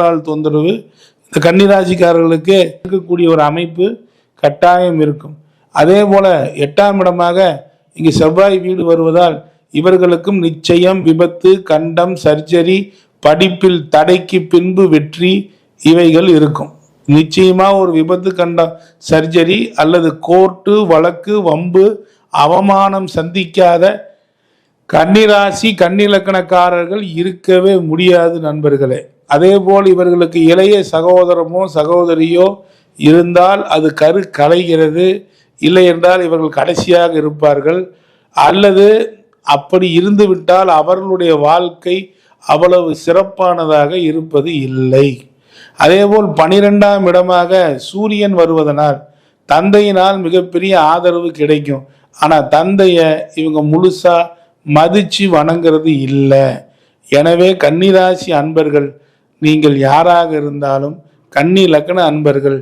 தொந்தரவு இந்த கன்னிராசிக்காரர்களுக்கு இருக்கக்கூடிய ஒரு அமைப்பு கட்டாயம் இருக்கும். அதே போல 8ஆம் இடமாக இங்கு செவ்வாய் வீடு வருவதால் இவர்களுக்கும் நிச்சயம் விபத்து, கண்டம், சர்ஜரி, படிப்பில் தடைக்கு பின்பு வெற்றி இவைகள் இருக்கும். நிச்சயமா ஒரு விபத்து, கண்டம், சர்ஜரி அல்லது கோர்ட்டு வழக்கு, வம்பு, அவமானம் சந்திக்காத கன்னிராசி கன்னிலக்கணக்காரர்கள் இருக்கவே முடியாது நண்பர்களே. அதே போல் இவர்களுக்கு இளைய சகோதரமோ சகோதரியோ இருந்தால் அது கலைகிறது. இல்லை என்றால் இவர்கள் கடைசியாக இருப்பார்கள். அல்லது அப்படி இருந்துவிட்டால் அவர்களுடைய வாழ்க்கை அவ்வளவு சிறப்பானதாக இருப்பது இல்லை. அதேபோல் 12ஆம் இடமாக சூரியன் வருவதனால் தந்தையினால் மிகப்பெரிய ஆதரவு கிடைக்கும். ஆனால் தந்தையை இவங்க முழுசா மதிச்சு வணங்குறது இல்லை. எனவே கன்னிராசி அன்பர்கள் நீங்கள் யாராக இருந்தாலும், கன்னி லக்ன அன்பர்கள்